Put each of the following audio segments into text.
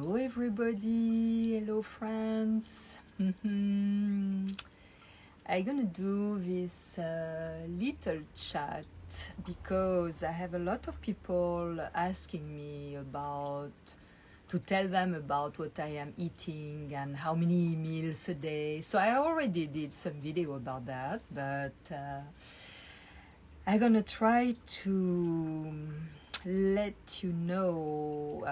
Hello everybody, hello friends. I'm gonna do this little chat because I have a lot of people asking me to tell them about what I am eating and how many meals a day. So I already did some video about that, but I'm gonna try to let you know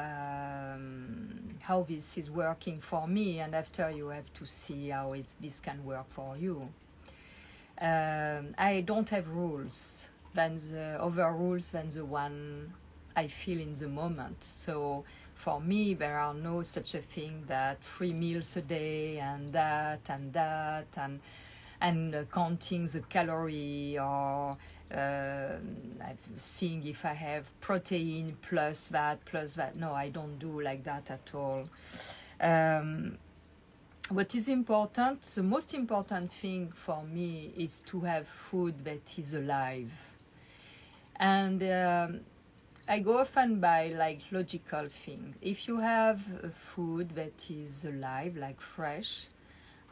how this is working for me, and after you have to see how this can work for you. I don't have rules than the other rules than the one I feel in the moment. So for me, there are no such a thing that 3 meals a day and that and counting the calorie or seeing if I have protein plus that. No, I don't do like that at all. What is important, the most important thing for me is to have food that is alive. And I go often by like logical thing. If you have a food that is alive, like fresh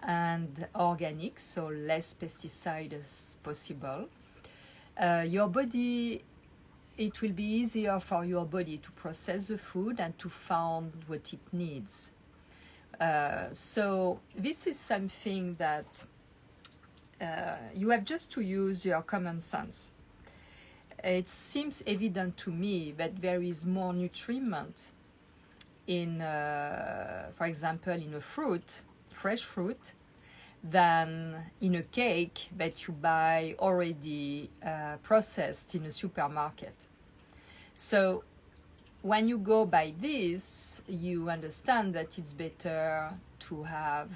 and organic, so less pesticide as possible, your body, it will be easier for your body to process the food and to find what it needs. So this is something that you have just to use your common sense. It seems evident to me that there is more nutriment in, for example, in a fruit, fresh fruit, than in a cake that you buy already processed in a supermarket. So when you go by this, you understand that it's better to have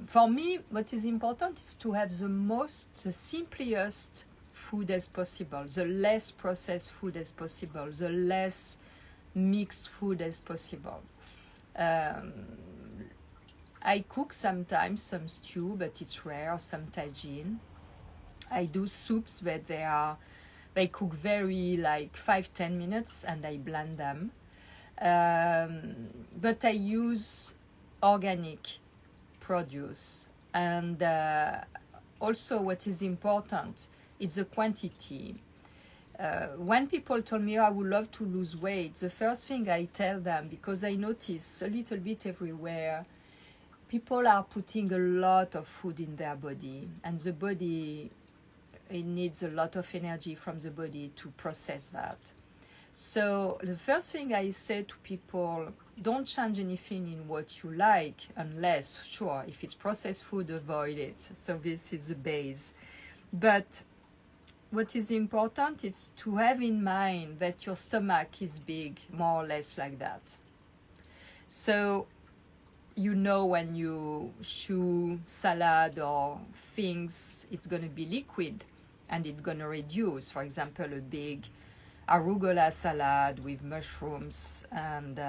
for me, what is important is to have the simplest food as possible, the less processed food as possible, the less mixed food as possible. I cook sometimes some stew, but it's rare, some tagine. I do soups that they cook very like 5-10 minutes and I blend them. But I use organic produce. And also what is important is the quantity. When people told me, I would love to lose weight, the first thing I tell them, because I notice a little bit everywhere, people are putting a lot of food in their body, and the body, it needs a lot of energy from the body to process that. So the first thing I say to people, don't change anything in what you like, unless, sure, if it's processed food, avoid it. So this is the base. But what is important is to have in mind that your stomach is big, more or less like that. So you know when you chew salad or things, it's going to be liquid and it's going to reduce. For example, a big arugula salad with mushrooms and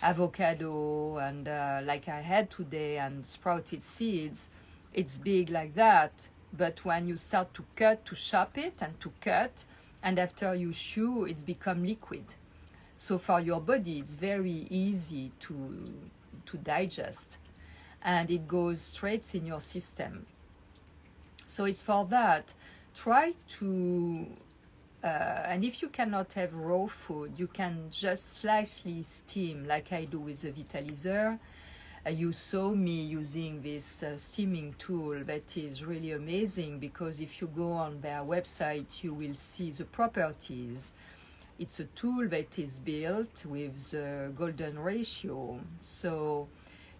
avocado and like I had today, and sprouted seeds, it's big like that. But when you start to chop it and to cut, and after you chew, it's become liquid. So for your body, it's very easy to digest, and it goes straight in your system. So it's for that. Try to, and if you cannot have raw food, you can just slightly steam, like I do with the Vitalizer. You saw me using this steaming tool that is really amazing, because if you go on their website, you will see the properties. It's a tool that is built with the golden ratio. So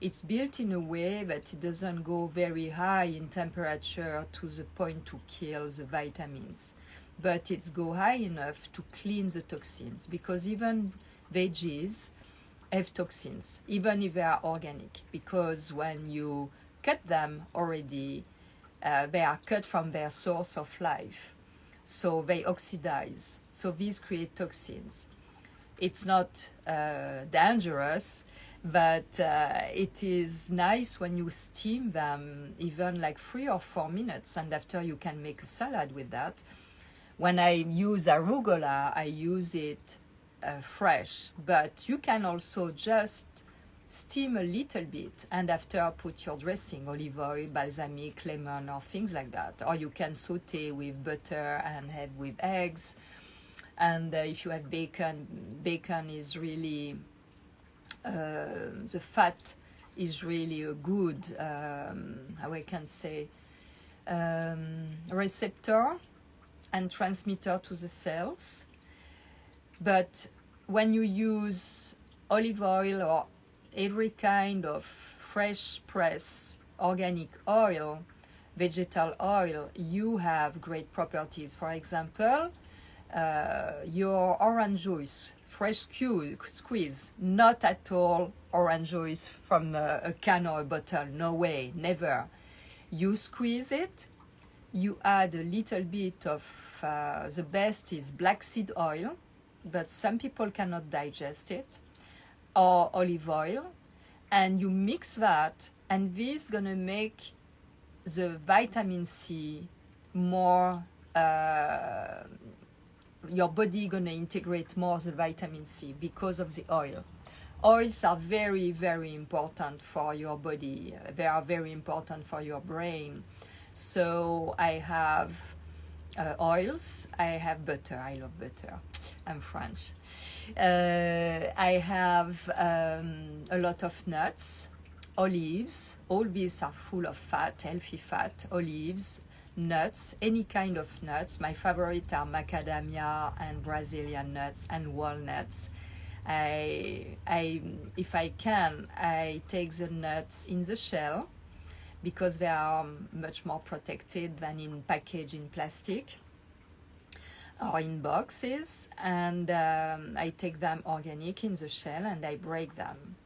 it's built in a way that it doesn't go very high in temperature to the point to kill the vitamins, but it's go high enough to clean the toxins, because even veggies have toxins, even if they are organic, because when you cut them already, they are cut from their source of life. So they oxidize. So these create toxins. It's not dangerous, but it is nice when you steam them, even like 3 or 4 minutes, and after you can make a salad with that. When I use arugula, I use it fresh, but you can also just steam a little bit and after put your dressing, olive oil, balsamic, lemon, or things like that. Or you can saute with butter and have with eggs. And if you have bacon, bacon is really, the fat is really a good, how I can say, receptor and transmitter to the cells. But when you use olive oil or every kind of fresh press organic oil, vegetal oil, you have great properties. For example, your orange juice, fresh squeeze, not at all orange juice from a can or a bottle, no way, never. You squeeze it, you add a little bit of, the best is black seed oil, but some people cannot digest it, or olive oil, and you mix that, and this is gonna make the vitamin C more, your body gonna integrate more the vitamin C because of the oil. Oils are very, very important for your body. They are very important for your brain. So I have oils. I have butter. I love butter. I'm French. I have a lot of nuts, olives. All these are full of fat, healthy fat. Olives, nuts, any kind of nuts. My favorite are macadamia and Brazilian nuts and walnuts. If I can, I take the nuts in the shell because they are much more protected than in package in plastic or in boxes, and I take them organic in the shell and I break them.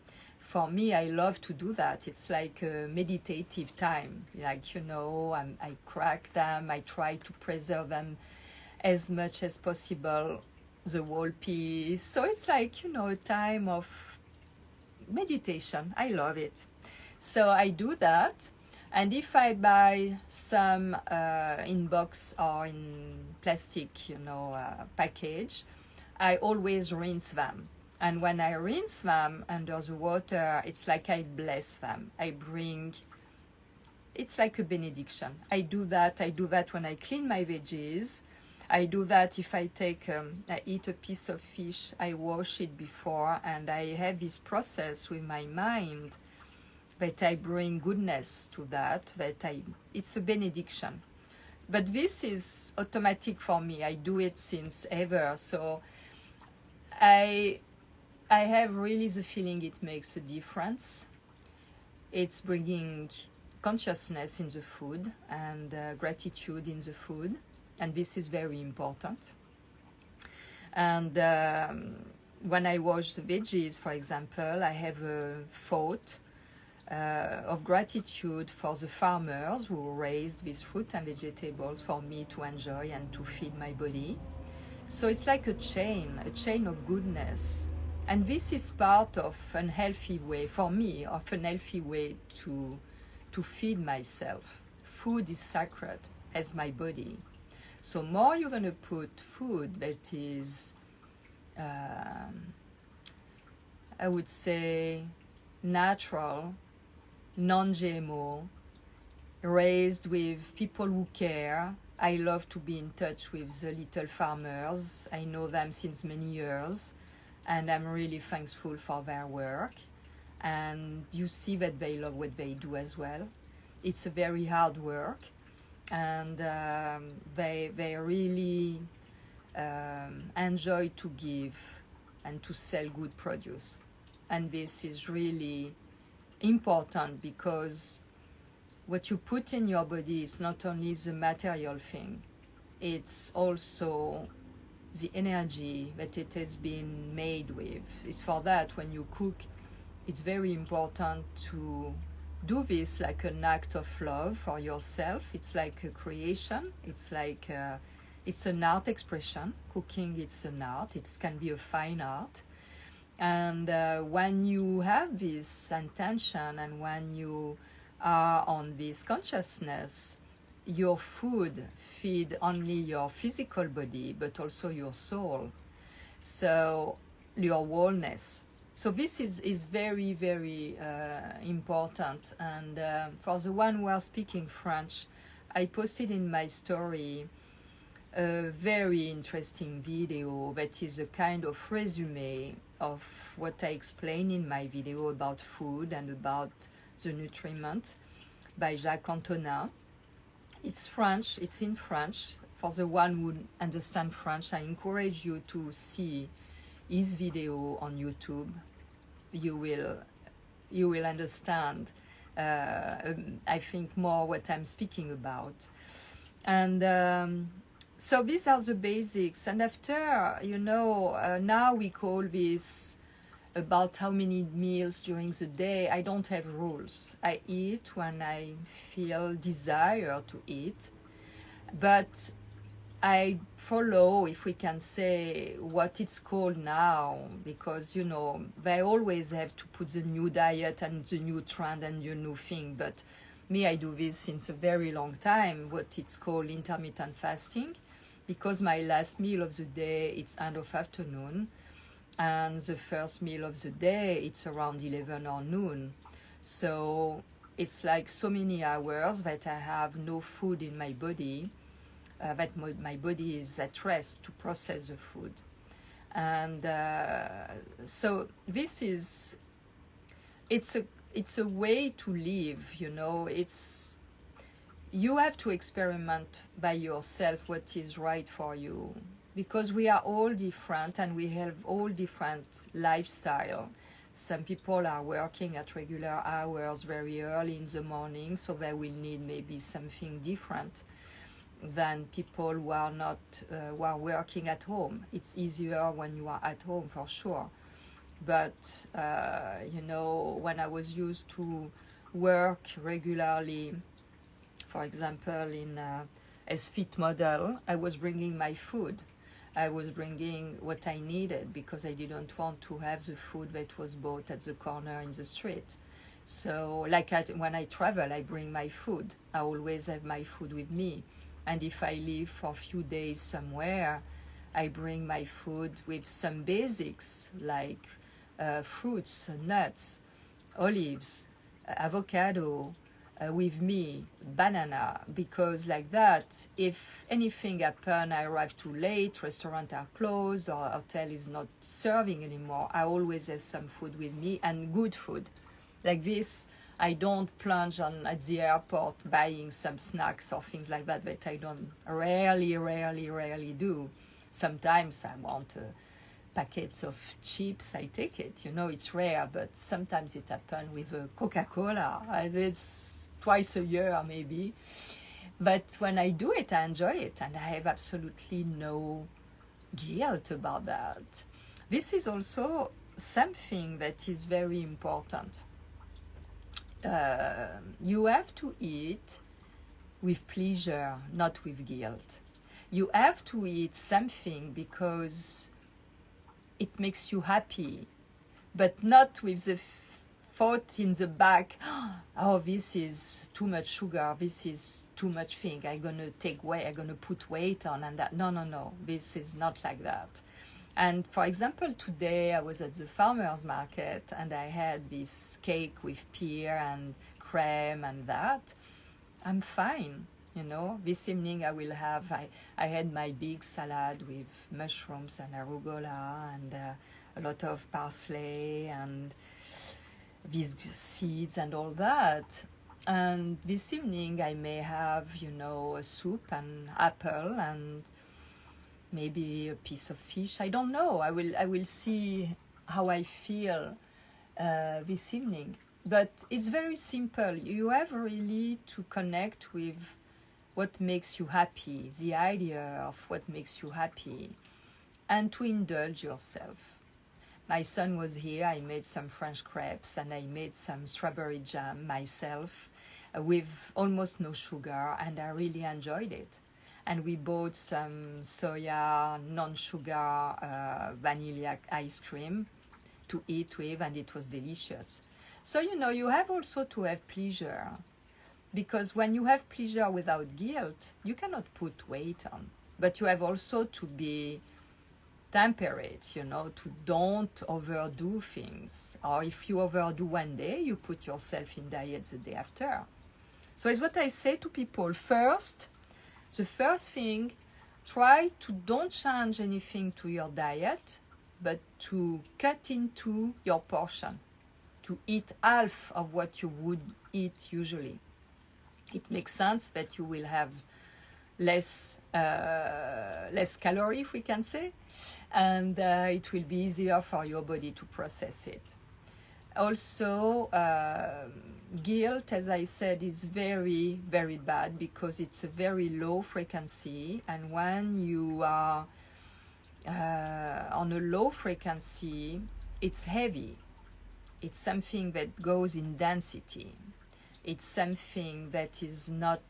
For me, I love to do that. It's like a meditative time. Like, you know, I crack them, I try to preserve them as much as possible, the whole piece. So it's like, you know, a time of meditation. I love it. So I do that. And if I buy some in box or in plastic, you know, package, I always rinse them. And when I rinse them under the water, it's like I bless them. It's like a benediction. I do that when I clean my veggies. I do that if I eat a piece of fish, I wash it before, and I have this process with my mind that I bring goodness to that, it's a benediction. But this is automatic for me. I do it since ever. So I have really the feeling it makes a difference. It's bringing consciousness in the food and gratitude in the food. And this is very important. And when I wash the veggies, for example, I have a thought of gratitude for the farmers who raised these fruit and vegetables for me to enjoy and to feed my body. So it's like a chain of goodness. And this is part of an healthy way, for me, of an healthy way to feed myself. Food is sacred as my body. So more you're going to put food that is, I would say, natural, non-GMO, raised with people who care. I love to be in touch with the little farmers. I know them since many years, and I'm really thankful for their work. And you see that they love what they do as well. It's a very hard work, and they really enjoy to give and to sell good produce. And this is really important because what you put in your body is not only the material thing, it's also the energy that it has been made with. It's for that when you cook, it's very important to do this like an act of love for yourself. It's like a creation. It's like it's an art expression. Cooking, it's an art. It can be a fine art. And when you have this intention and when you are on this consciousness, your food feed only your physical body, but also your soul. So your wholeness. So this is very, very important. And for the one who are speaking French, I posted in my story a very interesting video that is a kind of resume of what I explain in my video about food and about the nutriment by Jacques Antonin. It's French, it's in French. For the one who understands French, I encourage you to see his video on YouTube. You will understand, I think, more what I'm speaking about. And so these are the basics. And after, now we call this about how many meals during the day. I don't have rules. I eat when I feel desire to eat, but I follow, if we can say, what it's called now, because, they always have to put the new diet and the new trend and the new thing. But me, I do this since a very long time, what it's called intermittent fasting, because my last meal of the day, it's end of afternoon, and the first meal of the day, it's around 11 or noon. So it's like so many hours that I have no food in my body, that my body is at rest to process the food. And so this is, it's a way to live, you have to experiment by yourself what is right for you, because we are all different and we have all different lifestyle. Some people are working at regular hours very early in the morning, so they will need maybe something different than people who are not who are working at home. It's easier when you are at home, for sure. But when I was used to work regularly, for example, as fit model, I was bringing my food. I was bringing what I needed because I didn't want to have the food that was bought at the corner in the street. So when I travel, I bring my food. I always have my food with me. And if I live for a few days somewhere, I bring my food with some basics like fruits, nuts, olives, avocado, with me, banana, because like that, if anything happens, I arrive too late, restaurants are closed, or hotel is not serving anymore, I always have some food with me, and good food. Like this, I don't plunge at the airport buying some snacks or things like that, but I don't rarely do. Sometimes I want packets of chips, I take it. It's rare, but sometimes it happens with a Coca-Cola. It's twice a year maybe. But when I do it, I enjoy it, and I have absolutely no guilt about that. This is also something that is very important. You have to eat with pleasure, not with guilt. You have to eat something because it makes you happy, but not with the thought in the back, oh, this is too much sugar, this is too much thing, I'm gonna take weight, I'm gonna put weight on, and that. No, this is not like that. And for example, today I was at the farmer's market and I had this cake with pear and cream and that. I'm fine, This evening I will have, I had my big salad with mushrooms and arugula and a lot of parsley and these seeds and all that. And this evening I may have, a soup and apple and maybe a piece of fish. I don't know. I will see how I feel this evening. But it's very simple. You have really to connect with what makes you happy, the idea of what makes you happy, and to indulge yourself. My son was here. I made some French crepes and I made some strawberry jam myself with almost no sugar, and I really enjoyed it. And we bought some soya, non-sugar vanilla ice cream to eat with, and it was delicious. So, you have also to have pleasure, because when you have pleasure without guilt, you cannot put weight on. But you have also to be temper it, you know, to don't overdo things. Or if you overdo one day, you put yourself in diet the day after. So it's what I say to people. First, the first thing, try to don't change anything to your diet, but to cut into your portion, to eat half of what you would eat usually. It makes sense that you will have less calorie, if we can say, and it will be easier for your body to process it. Also, guilt, as I said, is very, very bad because it's a very low frequency, and when you are on a low frequency, it's heavy. It's something that goes in density. It's something that is not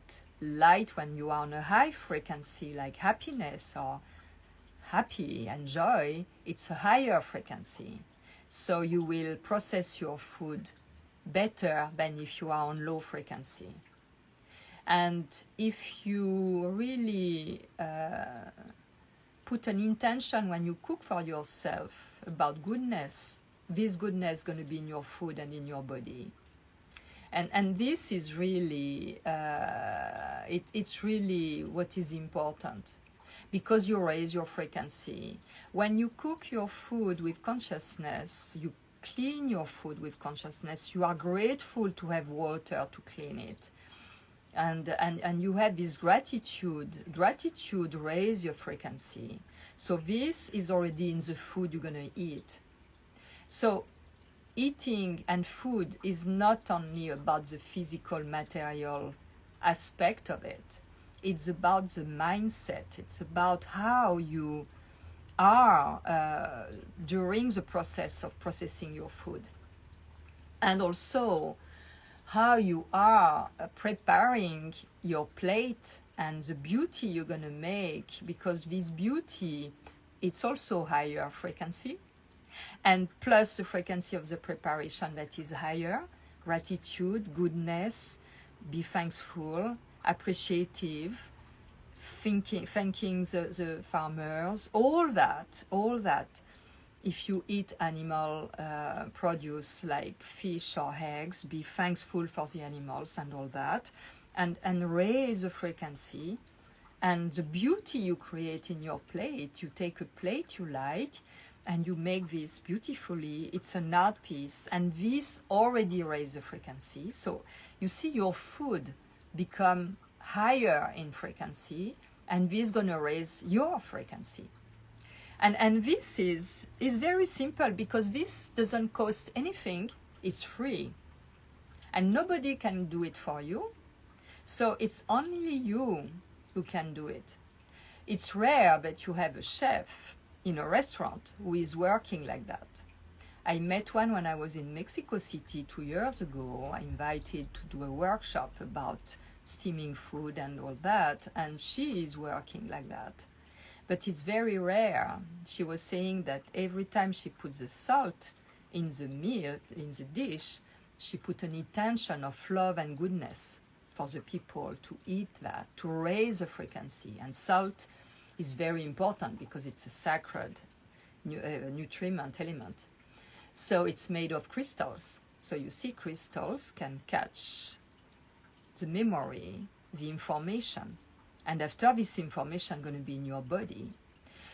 light when you are on a high frequency, like happiness or happy and joy. It's a higher frequency. So you will process your food better than if you are on low frequency. And if you really put an intention when you cook for yourself about goodness, this goodness is going to be in your food and in your body. And this is really, it's really what is important, because you raise your frequency. When you cook your food with consciousness, you clean your food with consciousness, you are grateful to have water to clean it. And you have this gratitude. Gratitude raises your frequency. So this is already in the food you're going to eat. So eating and food is not only about the physical, material aspect of it. It's about the mindset. It's about how you are during the process of processing your food. And also how you are preparing your plate and the beauty you're going to make, because this beauty, it's also higher frequency. And plus the frequency of the preparation that is higher, gratitude, goodness, be thankful, appreciative, thanking the farmers, all that. If you eat animal produce like fish or eggs, be thankful for the animals and all that, and raise the frequency. And the beauty you create in your plate, you take a plate you like, and you make this beautifully. It's an art piece, and this already raises the frequency. So you see your food become higher in frequency, and this is going to raise your frequency. And this is very simple, because this doesn't cost anything. It's free. And nobody can do it for you. So it's only you who can do it. It's rare that you have a chef in a restaurant who is working like that. I met one when I was in Mexico City 2 years ago. I invited to do a workshop about steaming food and all that, and she is working like that. But it's very rare. She was saying that every time she puts the salt in the meal, in the dish, she put an intention of love and goodness for the people to eat that, to raise the frequency. And salt is very important because it's a sacred nutriment element. So it's made of crystals. So you see, crystals can catch the memory, the information. And after this information going to be in your body.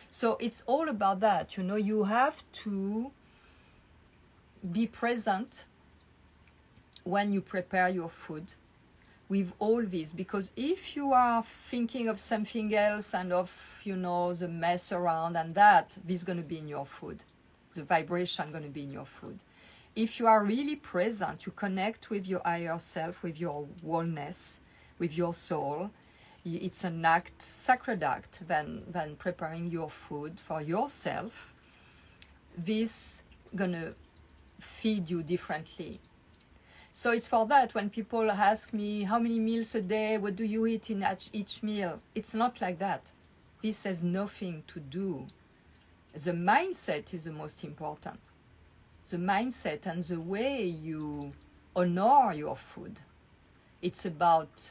So it's all about that. You know, you have to be present when you prepare your food with all this, because if you are thinking of something else and of, you know, the mess around and that, this is going to be in your food. The vibration going to be in your food. If you are really present, you connect with your higher self, with your wholeness, with your soul. It's an act, sacred act, than preparing your food for yourself. This gonna feed you differently. So it's for that when people ask me, how many meals a day, what do you eat in each meal? It's not like that. This has nothing to do. The mindset is the most important. The mindset and the way you honor your food. It's about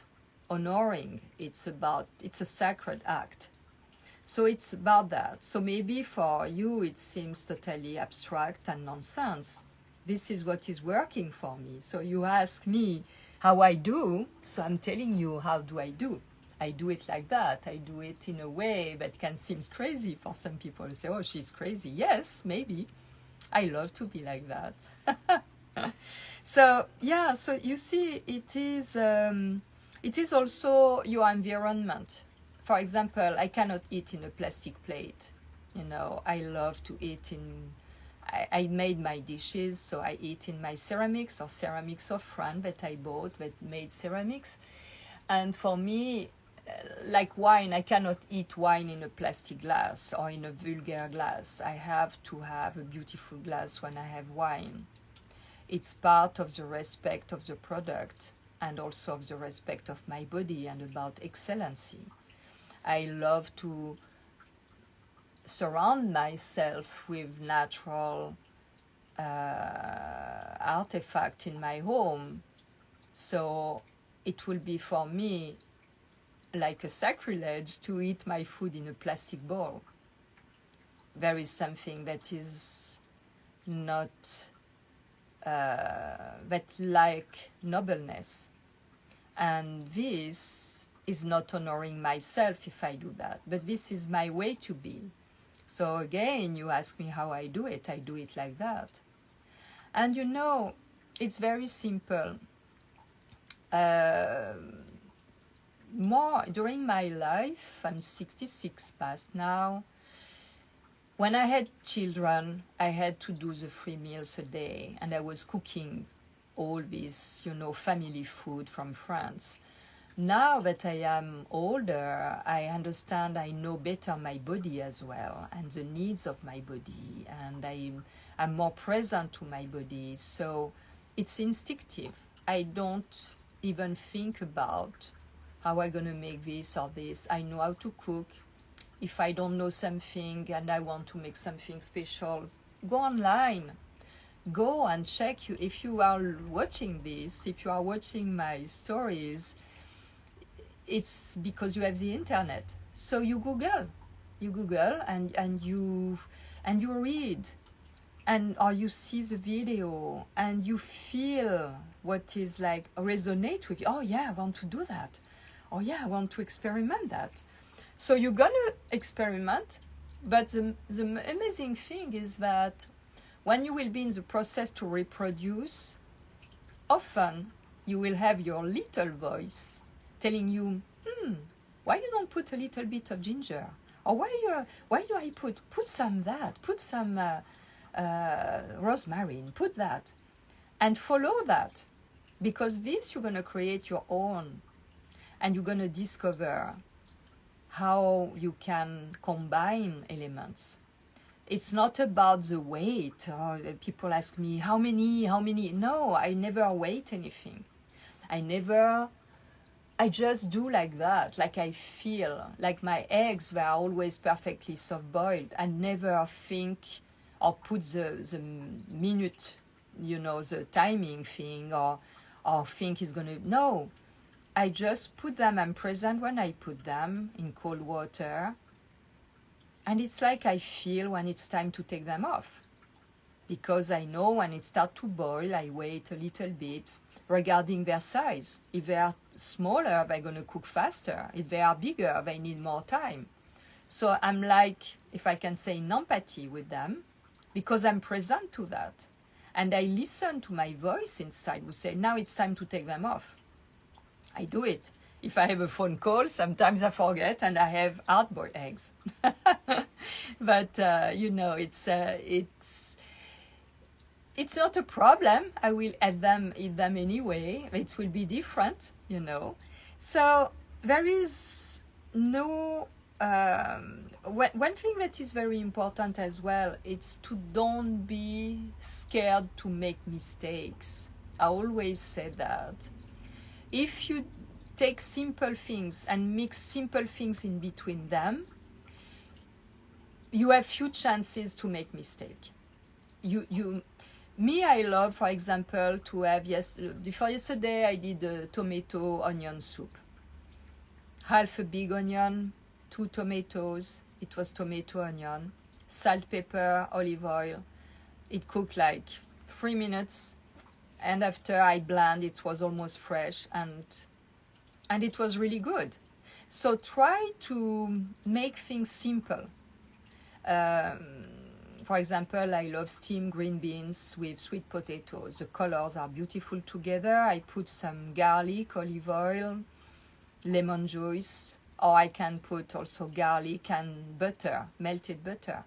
honoring. It's a sacred act. So it's about that. So maybe for you it seems totally abstract and nonsense. This is what is working for me. So you ask me how I do, so I'm telling you how do I do. I do it like that. I do it in a way that can seem crazy for some people. They say, oh, she's crazy. Yes, maybe. I love to be like that. So yeah, so you see, it is also your environment. For example, I cannot eat in a plastic plate. You know, I love to eat in. I made my dishes, so I eat in my ceramics or ceramics of friends that I bought that made ceramics. And for me, like wine, I cannot eat wine in a plastic glass or in a vulgar glass. I have to have a beautiful glass when I have wine. It's part of the respect of the product and also of the respect of my body and about excellency. I love to surround myself with natural artifact in my home. So it will be for me like a sacrilege to eat my food in a plastic bowl. There is something that is not that like nobleness, and this is not honoring myself if I do that, but this is my way to be. So again, you ask me how I do it like that. And you know, it's very simple. More during my life, I'm 66 past now. When I had children, I had to do the 3 meals a day, and I was cooking all this, you know, family food from France. Now that I am older, I understand, I know better my body as well, and the needs of my body, and I'm more present to my body. So it's instinctive. I don't even think about how I'm gonna make this or this. I know how to cook. If I don't know something and I want to make something special, go online. Go and check. You if you are watching this, if you are watching my stories, it's because you have the internet. So you Google and you read, and or you see the video and you feel what is like resonate with you. Oh yeah, I want to do that. Oh yeah, I want to experiment that. So you're gonna experiment, but the amazing thing is that when you will be in the process to reproduce, often you will have your little voice telling you, why you don't put a little bit of ginger? Or why do I put some that, put some rosemary, put that, and follow that, because this you're gonna create your own, and you're gonna discover how you can combine elements. It's not about the weight. People ask me, how many? No, I never weigh anything. I just do like that, like I feel. Like my eggs were always perfectly soft boiled. I never think or put the minute, you know, the timing thing, or think it's gonna, no. I just put them, I'm present when I put them in cold water. And it's like I feel when it's time to take them off. Because I know when it starts to boil, I wait a little bit regarding their size. If they are smaller, they're going to cook faster. If they are bigger, they need more time. So I'm like, if I can say, in empathy with them, because I'm present to that. And I listen to my voice inside who say, now it's time to take them off. I do it. If I have a phone call, sometimes I forget and I have hard-boiled eggs. But, you know, it's not a problem. I will eat them anyway. It will be different, you know. So there is no... one thing that is very important as well, it's to don't be scared to make mistakes. I always say that. If you take simple things and mix simple things in between them, you have few chances to make mistake. I love, for example, to have, before yesterday I did a tomato onion soup. Half a big onion, 2 tomatoes, It was tomato, onion, salt, pepper, olive oil. It cooked like 3 minutes, and after I blend, it was almost fresh, and it was really good. So try to make things simple. For example, I love steamed green beans with sweet potatoes. The colors are beautiful together. I put some garlic, olive oil, lemon juice, or I can put also garlic and butter, melted butter,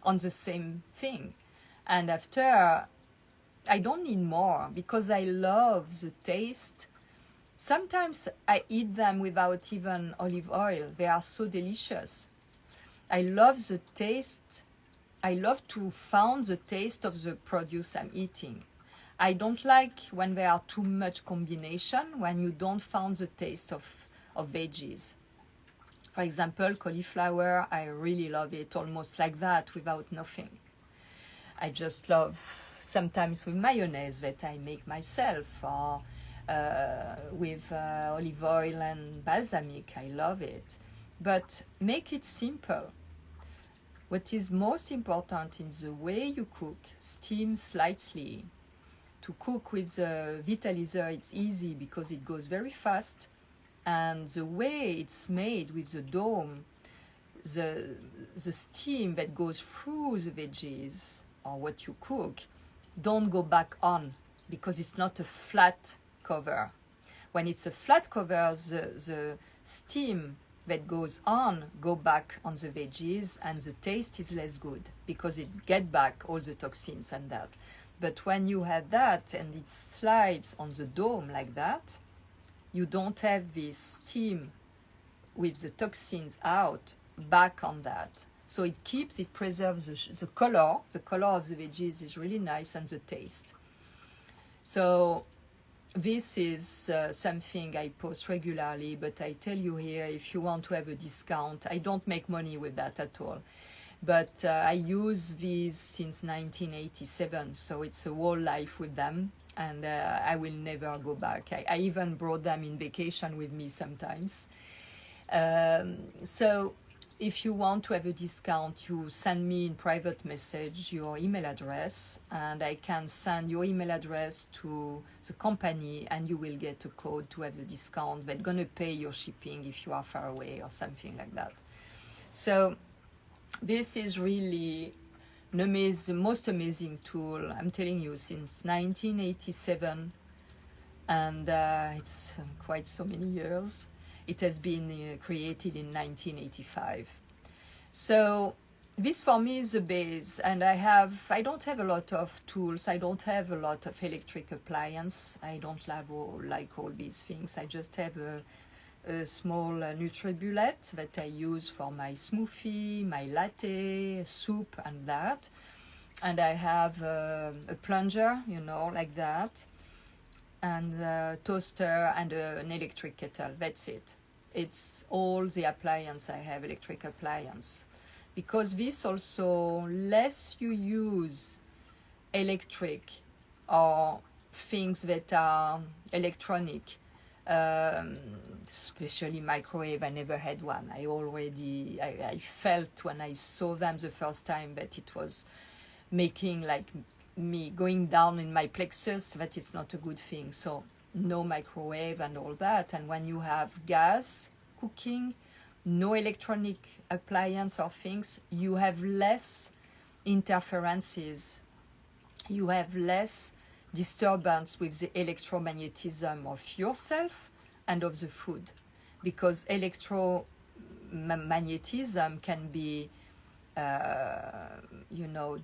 on the same thing. And after, I don't need more because I love the taste. Sometimes I eat them without even olive oil. They are so delicious. I love the taste. I love to find the taste of the produce I'm eating. I don't like when there are too much combination, when you don't find the taste of veggies. For example, cauliflower, I really love it almost like that without nothing. I just love sometimes with mayonnaise that I make myself, or with olive oil and balsamic. I love it. But make it simple. What is most important in the way you cook, steam slightly. To cook with the Vitalizer, it's easy because it goes very fast, and the way it's made with the dome, the steam that goes through the veggies or what you cook, don't go back on because it's not a flat cover. When it's a flat cover, the steam that goes on go back on the veggies, and the taste is less good because it get back all the toxins and that. But when you have that and it slides on the dome like that, you don't have this steam with the toxins out back on that. So it preserves the color. The color of the veggies is really nice, and the taste. So this is something I post regularly, but I tell you here, if you want to have a discount, I don't make money with that at all. But I use these since 1987, so it's a whole life with them, and I will never go back. I even brought them in vacation with me sometimes. So if you want to have a discount, you send me in private message your email address, and I can send your email address to the company, and you will get a code to have a discount that's going to pay your shipping if you are far away or something like that. So this is really the most amazing tool, I'm telling you, since 1987, and it's quite so many years. It has been created in 1985. So this for me is the base, and I don't have a lot of tools. I don't have a lot of electric appliance. I don't have like all these things. I just have a small NutriBullet that I use for my smoothie, my latte, soup, and that. And I have a plunger, like that, and a toaster and an electric kettle. That's it. It's all the appliance I have, electric appliance. Because this also, less you use electric or things that are electronic, especially microwave. I never had one. I felt when I saw them the first time that it was making like me going down in my plexus, that it's not a good thing. So no microwave and all that. And when you have gas cooking, no electronic appliance or things, you have less interferences. You have less disturbance with the electromagnetism of yourself and of the food, because electromagnetism can be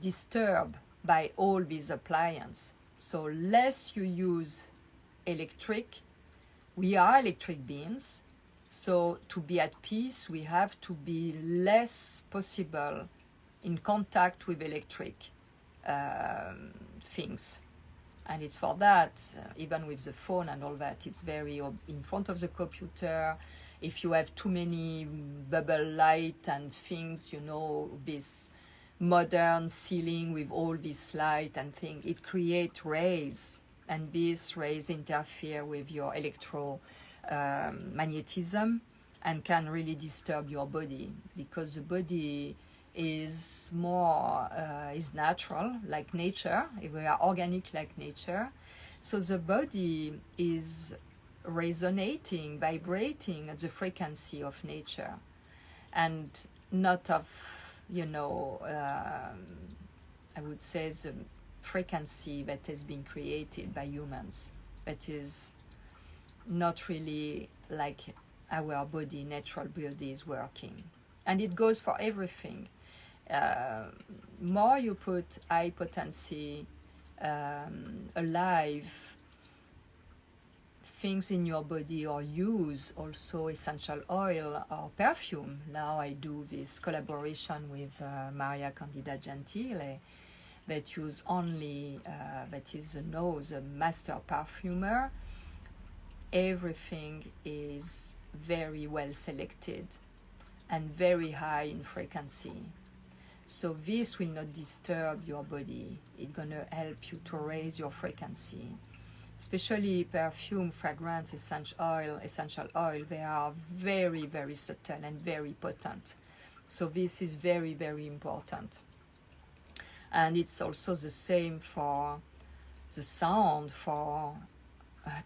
disturbed by all these appliances. So less you use electric. We are electric beings, so to be at peace, we have to be less possible in contact with electric things. And it's for that, even with the phone and all that, it's very in front of the computer. If you have too many bubble light and things, this modern ceiling with all this light and thing, it creates rays, and these rays interfere with your electromagnetism, and can really disturb your body, because the body is more is natural, like nature. We are organic like nature, so the body is resonating, vibrating at the frequency of nature, and not of, I would say, the frequency that has been created by humans, that is not really like our body, natural body is working. And it goes for everything. More you put high potency, alive things in your body, or use also essential oil or perfume. Now I do this collaboration with Maria Candida Gentile, that use only, that is the master perfumer. Everything is very well selected and very high in frequency. So this will not disturb your body. It's gonna help you to raise your frequency. Especially perfume, fragrance, essential oil, they are very, very subtle and very potent. So this is very, very important. And it's also the same for the sound, for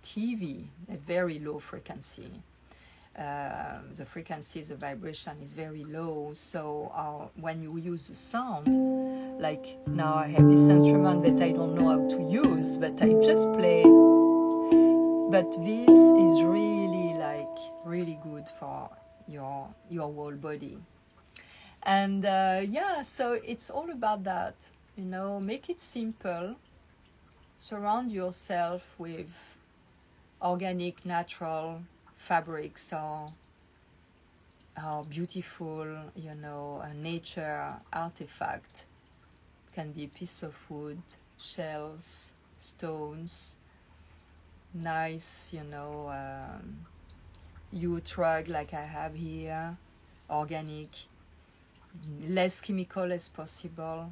TV, a very low frequency. The frequency, the vibration is very low. So when you use the sound, like now I have this instrument that I don't know how to use, but I just play. But this is really good for your whole body. And so it's all about that. Make it simple. Surround yourself with organic, natural fabrics, or beautiful, nature artifact. It can be a piece of wood, shells, stones, nice, youth rug like I have here, organic, less chemical as possible.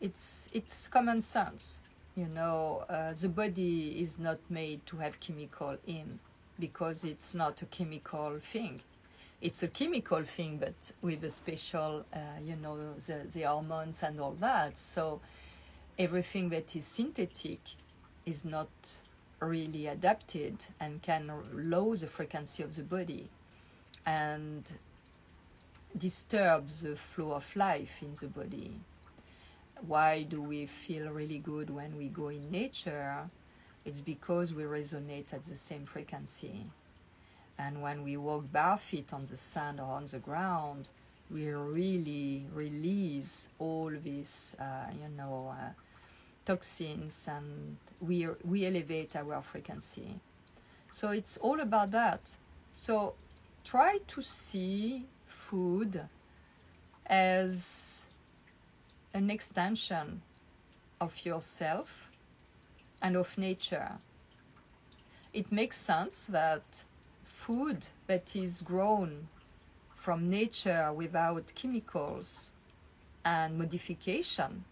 It's common sense. The body is not made to have chemical in, because it's not a chemical thing. It's a chemical thing, but with a special, the hormones and all that. So everything that is synthetic is not really adapted and can lower the frequency of the body and disturb the flow of life in the body. Why do we feel really good when we go in nature? It's because we resonate at the same frequency. And when we walk barefoot on the sand or on the ground, we really release all these, toxins, and we elevate our frequency. So it's all about that. So try to see food as an extension of yourself and of nature. It makes sense that food that is grown from nature without chemicals and modification,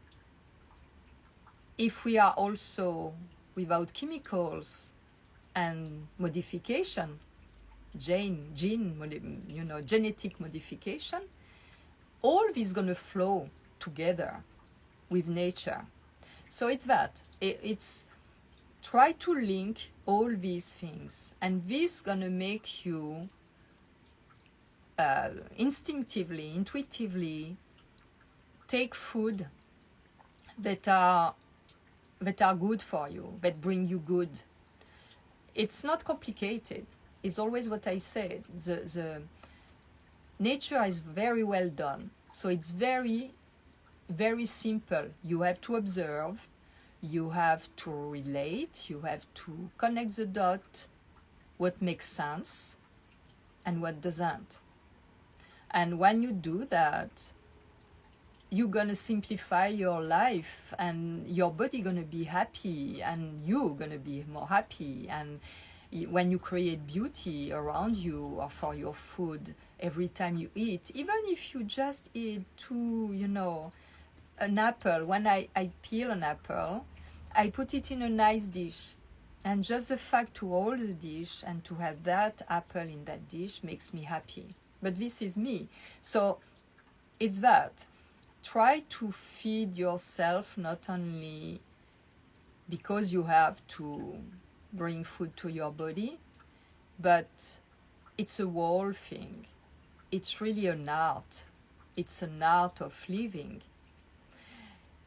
if we are also without chemicals and modification, genetic modification, all this is going to flow together with nature. So it's that. It's try to link all these things, and this is going to make you instinctively, intuitively take food that are good for you, that bring you good. It's not complicated. It's always what I said. The nature is very well done. So it's very, very simple. You have to observe, you have to relate, you have to connect the dot, what makes sense and what doesn't. And when you do that, you're gonna simplify your life, and your body gonna be happy, and you're gonna be more happy. And when you create beauty around you or for your food, every time you eat, even if you just eat an apple, when I peel an apple, I put it in a nice dish. And just the fact to hold the dish and to have that apple in that dish makes me happy. But this is me. So it's that. Try to feed yourself not only because you have to bring food to your body, but it's a whole thing. It's really an art. It's an art of living.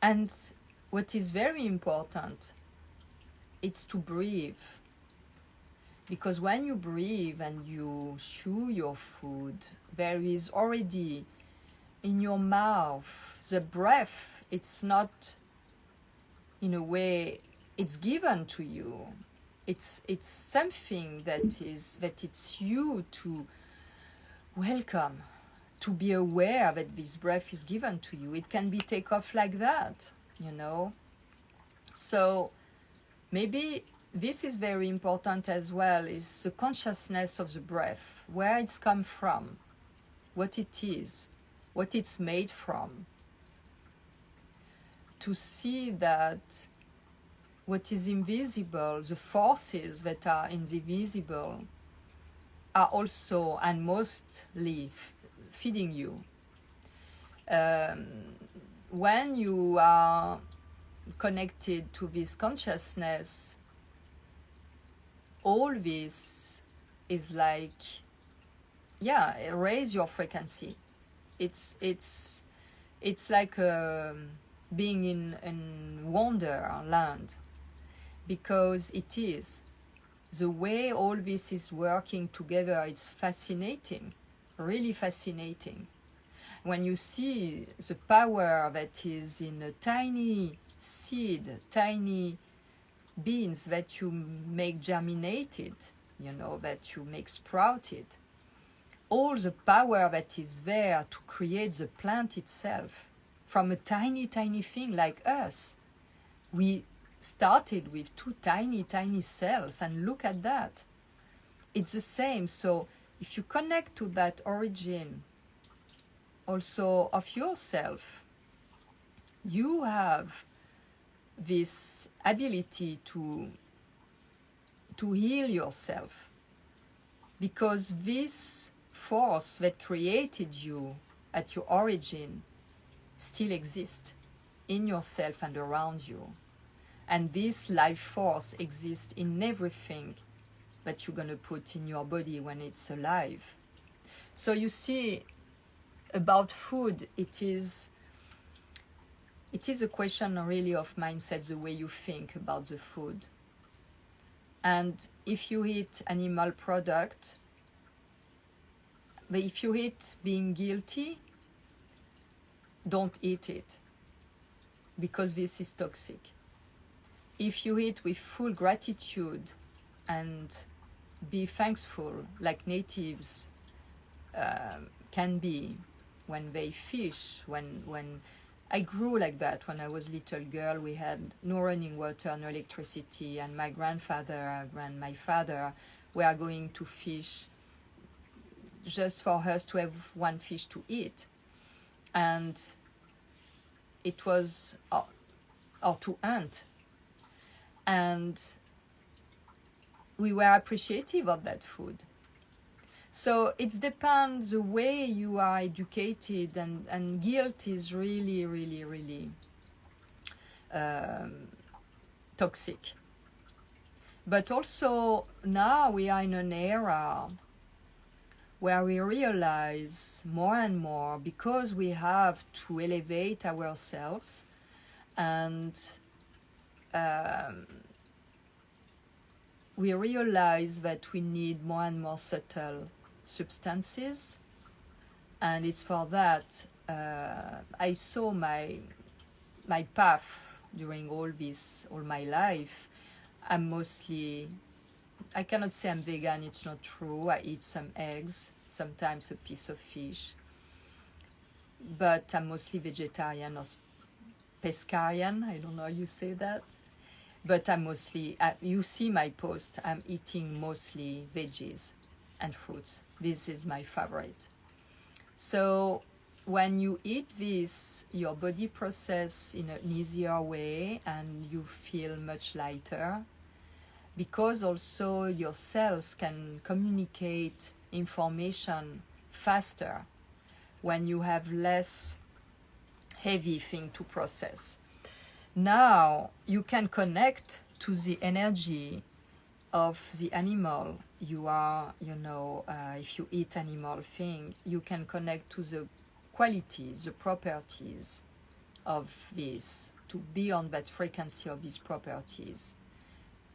And what is very important, it's to breathe. Because when you breathe and you chew your food, there is already in your mouth the breath. It's not, in a way, it's given to you. It's something that it's you to welcome, to be aware that this breath is given to you. It can be take off like that, you know. So maybe this is very important as well, is the consciousness of the breath, where it's come from, what it is, what it's made from. To see that what is invisible, the forces that are in the visible, are also and mostly feeding you. When you are connected to this consciousness, all this is like, raise your frequency. It's like being in wonderland, because it is. The way all this is working together, it's fascinating, really fascinating. When you see the power that is in a tiny seed, tiny beans that you make germinated, that you make sprouted, all the power that is there to create the plant itself from a tiny, tiny thing like us. We started with 2 tiny, tiny cells, and look at that. It's the same. So if you connect to that origin also of yourself, you have this ability to heal yourself, because this force that created you at your origin still exists in yourself and around you. And this life force exists in everything that you're going to put in your body when it's alive. So you see, about food, it is a question really of mindset, the way you think about the food. And if you eat animal product, but if you eat being guilty, don't eat it, because this is toxic. If you eat with full gratitude and be thankful, like natives can be when they fish, when I grew like that. When I was a little girl, we had no running water, no electricity, and my grandfather and my father were going to fish just for us to have one fish to eat. And it was, or to hunt. And we were appreciative of that food. So it depends the way you are educated, and guilt is really, really, really toxic. But also now we are in an era where we realize more and more, because we have to elevate ourselves, and we realize that we need more and more subtle substances. And it's for that I saw my path during all my life. I cannot say I'm vegan, it's not true. I eat some eggs, sometimes a piece of fish, but I'm mostly vegetarian or pescarian, I don't know how you say that. But I'm mostly, you see my post, I'm eating mostly veggies and fruits. This is my favorite. So when you eat this, your body processes in an easier way, and you feel much lighter. because also your cells can communicate information faster when you have less heavy thing to process. Now you can connect to the energy of the animal you are, if you eat animal thing, you can connect to the qualities, the properties of this, to be on that frequency of these properties.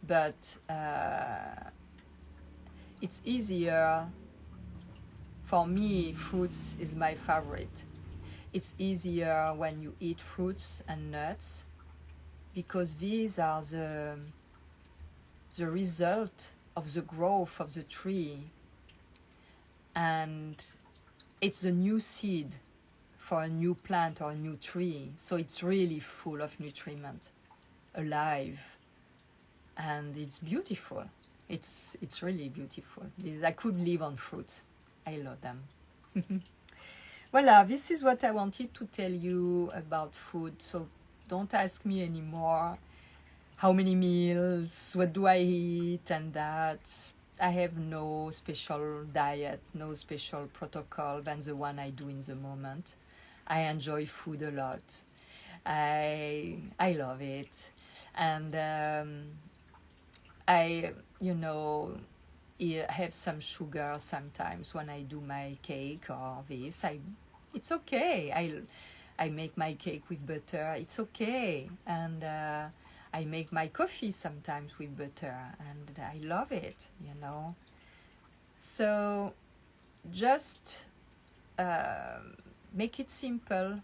But it's easier for me. Fruits is my favorite. It's easier when you eat fruits and nuts, because these are the result of the growth of the tree, and it's a new seed for a new plant or a new tree. So it's really full of nutriment, alive, and it's beautiful. It's really beautiful. I could live on fruits. I love them. Voila, this is what I wanted to tell you about food. So don't ask me anymore how many meals, what do I eat, and that. I have no special diet, no special protocol than the one I do in the moment. I enjoy food a lot. I love it. And I have some sugar sometimes when I do my cake or this. It's okay. I make my cake with butter. It's okay. And I make my coffee sometimes with butter, and I love it, So just make it simple.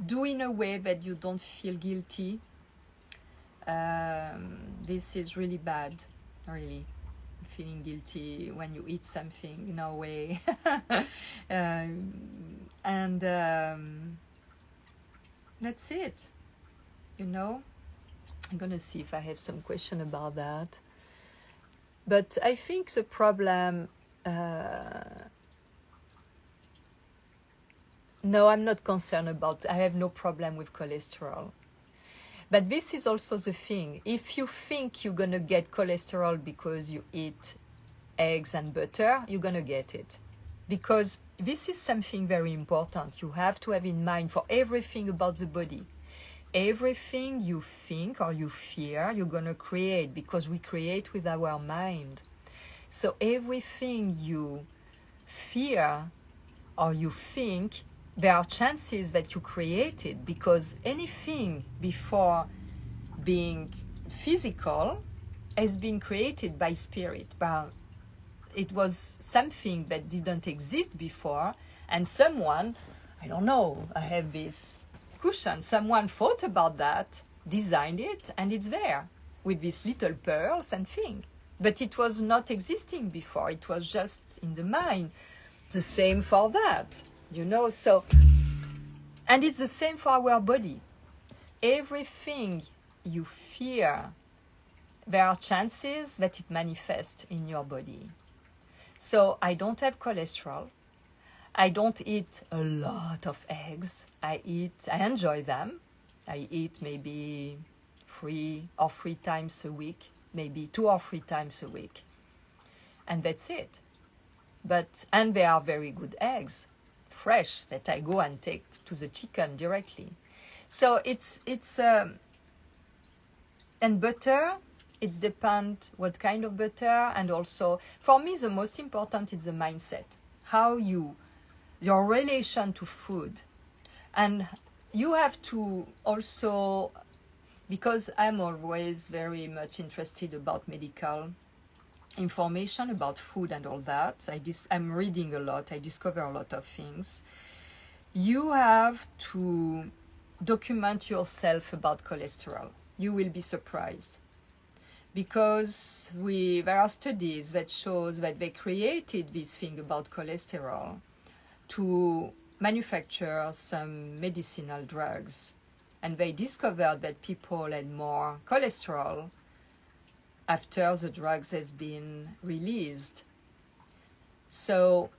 Do in a way that you don't feel guilty. This is really bad, really. Feeling guilty when you eat something, no way. And that's it, I'm gonna see if I have some question about that. But I think the problem, no, I'm not concerned about, I have no problem with cholesterol. But this is also the thing. If you think you're gonna get cholesterol because you eat eggs and butter, you're gonna get it. Because this is something very important you have to have in mind for everything about the body. Everything you think or you fear, you're going to create, because we create with our mind. So everything you fear or you think, there are chances that you create it, because anything before being physical has been created by spirit. But it was something that didn't exist before, and someone, I don't know, I have this cushion, someone thought about that, designed it, and it's there with these little pearls and thing. But it was not existing before. It was just in the mind. The same for that, so, and it's the same for our body. Everything you fear, there are chances that it manifests in your body. So I don't have cholesterol. I don't eat a lot of eggs. I enjoy them. I eat maybe 3 or 4 times a week, maybe 2 or 3 times a week. And that's it. And they are very good eggs, fresh, that I go and take to the chicken directly. So and butter, it depends what kind of butter, and also, for me, the most important is the mindset. Your relation to food. And you have to also, because I'm always very much interested about medical information about food and all that. I'm reading a lot. I discover a lot of things. You have to document yourself about cholesterol. You will be surprised. Because there are studies that shows that they created this thing about cholesterol to manufacture some medicinal drugs. And they discovered that people had more cholesterol after the drugs has been released. So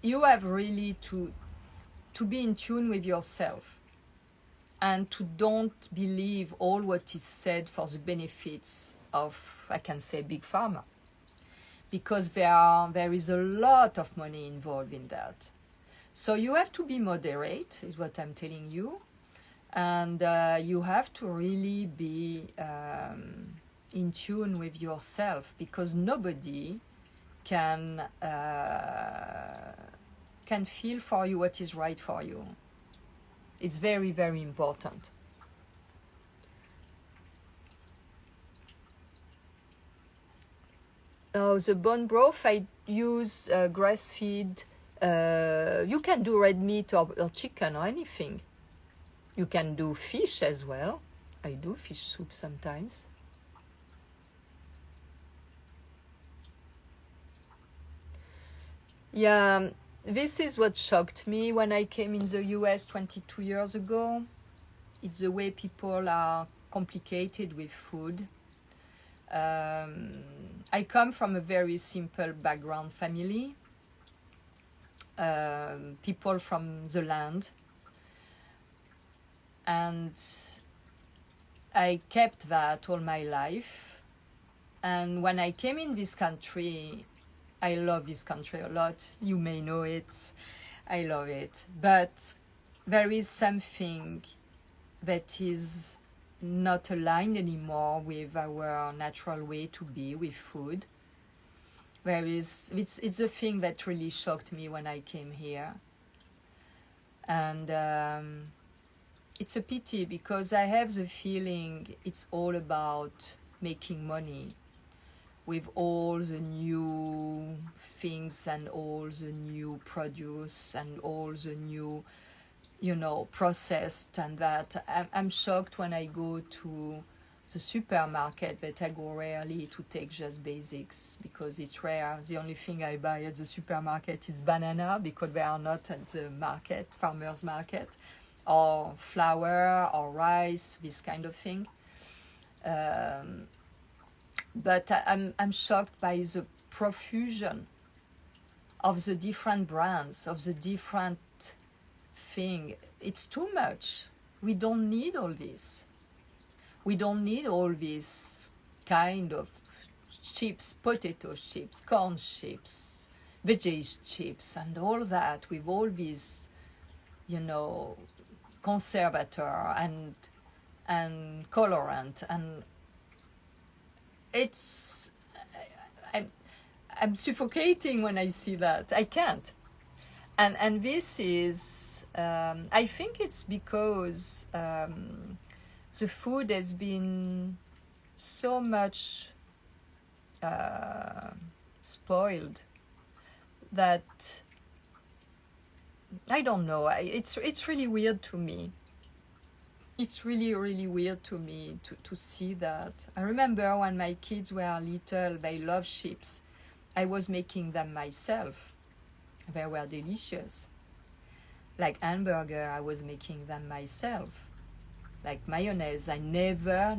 you have really to be in tune with yourself. and to don't believe all what is said for the benefits of, I can say, big pharma, because there is a lot of money involved in that. So you have to be moderate, is what I'm telling you, and you have to really be in tune with yourself, because nobody can feel for you what is right for you. It's very, very important. Oh, the bone broth, I use grass-fed. You can do red meat or chicken or anything. You can do fish as well. I do fish soup sometimes. Yeah, this is what shocked me when I came in the US 22 years ago. It's the way people are complicated with food. I come from a very simple background family. People from the land. And I kept that all my life. And when I came in this country, I love this country a lot. You may know it. I love it. But there is something that is not aligned anymore with our natural way to be with food. It's a thing that really shocked me when I came here. And it's a pity, because I have the feeling it's all about making money with all the new things and all the new produce and all the new, processed and that. I'm shocked when I go to the supermarket, but I go rarely to take just basics because it's rare. The only thing I buy at the supermarket is banana, because they are not at the market, farmer's market, or flour or rice, this kind of thing. But I'm shocked by the profusion of the different brands, of the different thing. It's too much. We don't need all this. We don't need all this kind of chips, potato chips, corn chips, veggie chips, and all that, with all these, conservator and colorant, and I'm suffocating when I see that. I can't. And this is, I think it's because the food has been so much spoiled that I don't know. It's really weird to me. It's really, really weird to me to see that. I remember when my kids were little, they loved chips. I was making them myself. They were delicious. Like hamburger, I was making them myself. Like mayonnaise, I never,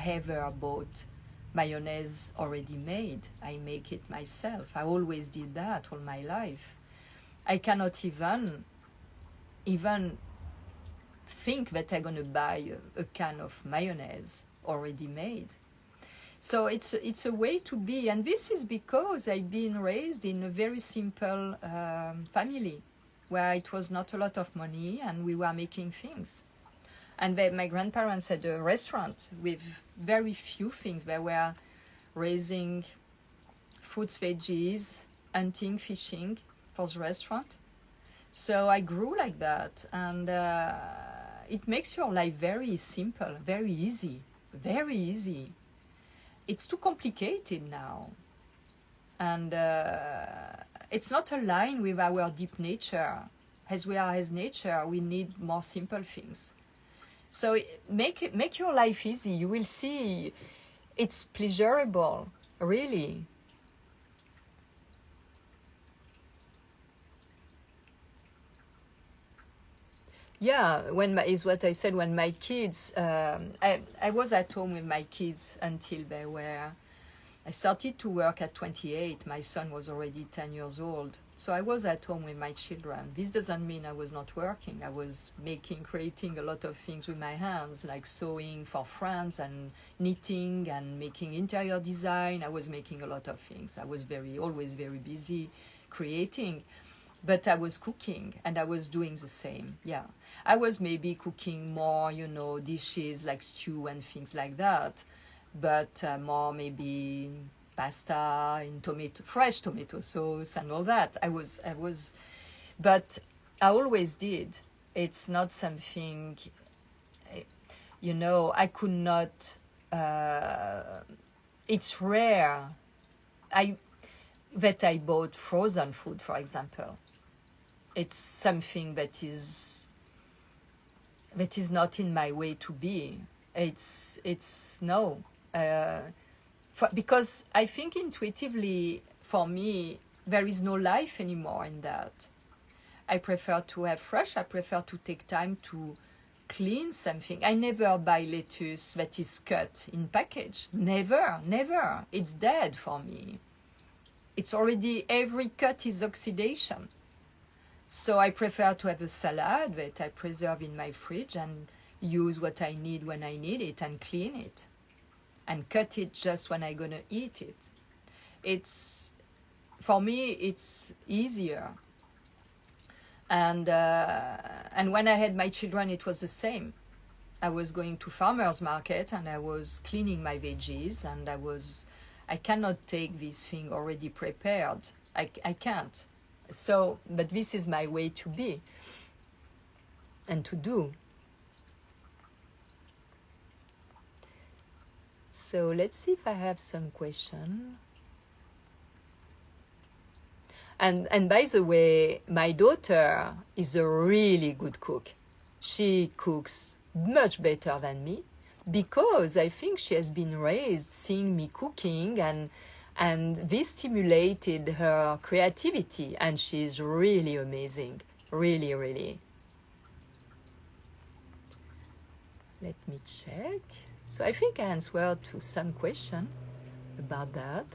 ever bought mayonnaise already made. I make it myself. I always did that all my life. I cannot even think that I'm going to buy a can of mayonnaise already made. So it's a way to be, and this is because I've been raised in a very simple family where it was not a lot of money and we were making things. And my grandparents had a restaurant with very few things. They were raising fruits, veggies, hunting, fishing for the restaurant. So I grew like that, and it makes your life very simple, very easy, very easy. It's too complicated now, and it's not aligned with our deep nature. As we are as nature, we need more simple things. So make your life easy. You will see it's pleasurable, really. Yeah, is what I said. When my kids, I was at home with my kids until they were I started to work at 28. My son was already 10 years old. So I was at home with my children. This doesn't mean I was not working. I was creating a lot of things with my hands, like sewing for friends and knitting and making interior design. I was making a lot of things. I was always very busy creating. But I was cooking, and I was doing the same. Yeah, I was maybe cooking more, dishes like stew and things like that, but more maybe pasta in fresh tomato sauce and all that. But I always did. It's not something, I could not. It's rare. That I bought frozen food, for example. It's something that is not in my way to be. It's no, because I think intuitively for me there is no life anymore in that. I prefer to have fresh. I prefer to take time to clean something. I never buy lettuce that is cut in package. Never. It's dead for me. It's already, every cut is oxidation. So I prefer to have a salad that I preserve in my fridge and use what I need when I need it and clean it and cut it just when I'm gonna eat it. For me, it's easier. And when I had my children, it was the same. I was going to farmer's market and I was cleaning my veggies, and I cannot take this thing already prepared. I can't. So, but this is my way to be and to do. So let's see if I have some question. And by the way, my daughter is a really good cook. She cooks much better than me because I think she has been raised seeing me cooking, and this stimulated her creativity, and she's really amazing. Really, really. Let me check. So I think I answered to some question about that.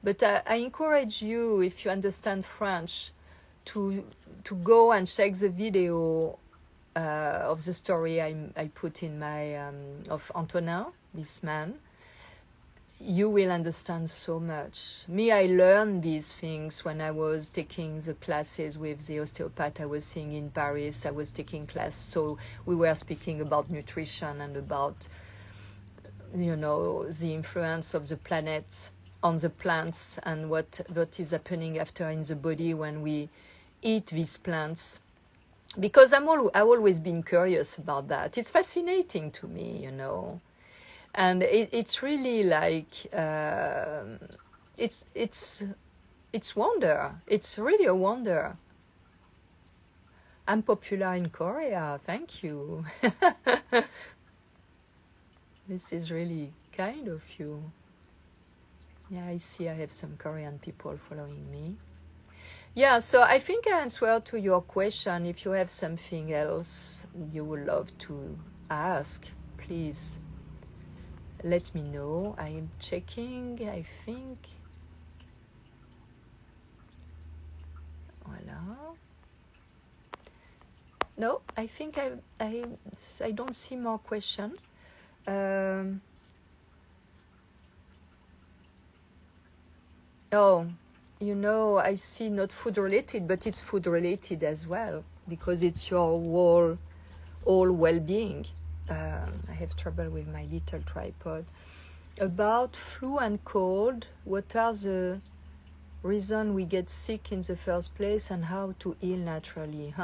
But I encourage you, if you understand French, to go and check the video of the story I put in my of Antonin, this man. You will understand so much. Me, I learned these things when I was taking the classes with the osteopath I was seeing in Paris. I was taking class, so we were speaking about nutrition and about, the influence of the planet on the plants and what is happening after in the body when we eat these plants. Because I've always been curious about that. It's fascinating to me, and it's really like it's wonder. It's really a wonder. I'm popular in Korea. Thank you. This is really kind of you. Yeah, I see I have some Korean people following me. Yeah, so I think I answered to your question. If you have something else you would love to ask, please let me know. I am checking, I think. Voila. No, I think I don't see more questions. I see not food related, but it's food related as well, because it's your whole well-being. I have trouble with my little tripod. About flu and cold, what are the reasons we get sick in the first place and how to heal naturally?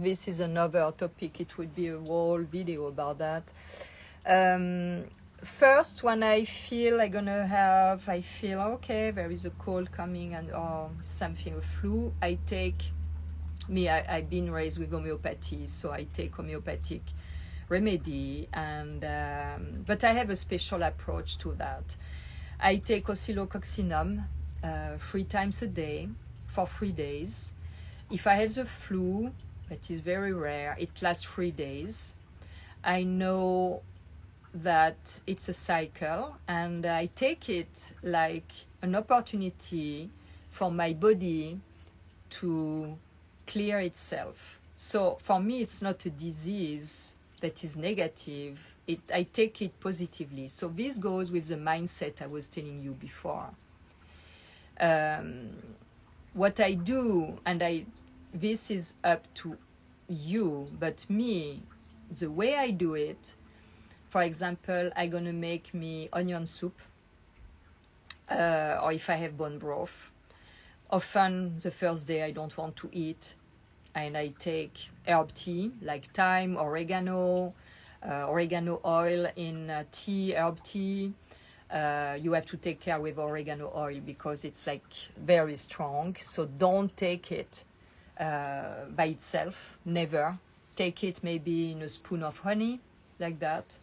This is another topic. It would be a whole video about that. First, when I feel okay, there is a cold coming or something, a flu, I've been raised with homeopathy, so I take homeopathic remedy, but I have a special approach to that. I take oscillococcinum 3 times a day for 3 days. If I have the flu, that is very rare, it lasts 3 days. I know that it's a cycle, and I take it like an opportunity for my body to clear itself. So for me, it's not a disease that is negative. I take it positively. So this goes with the mindset I was telling you before. What I do, and this is up to you, but me, the way I do it, for example, I'm gonna make me onion soup, or if I have bone broth. Often the first day I don't want to eat, and I take herb tea like thyme, oregano oil in tea, herb tea. You have to take care with oregano oil because it's like very strong. So don't take it by itself, never. Take it maybe in a spoon of honey, like that.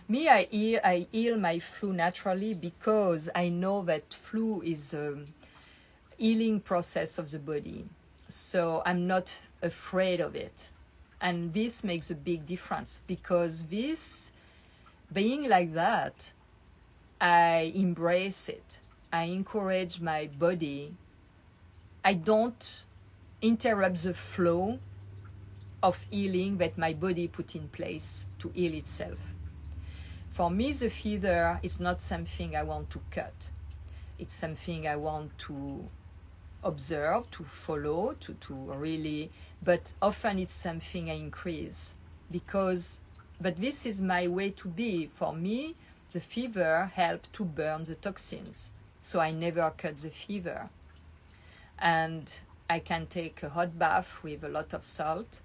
Me, I heal my flu naturally because I know that flu is a healing process of the body. So I'm not afraid of it. And this makes a big difference because this, being like that, I embrace it. I encourage my body. I don't interrupt the flow of healing that my body put in place to heal itself. For me, the fever is not something I want to cut. It's something I want to observe, to follow, to really, but often it's something I increase but this is my way to be. For me, the fever helps to burn the toxins. So I never cut the fever. And I can take a hot bath with a lot of salt.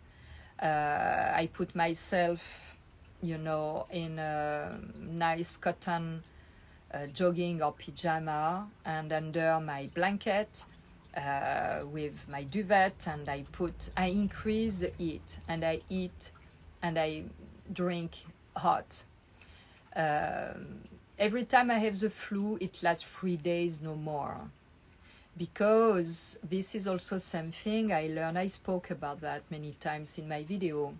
I put myself, in a nice cotton jogging or pajama and under my blanket with my duvet, and I increase the heat, and I eat and I drink hot. Every time I have the flu, it lasts 3 days, no more. Because this is also something I learned. I spoke about that many times in my video.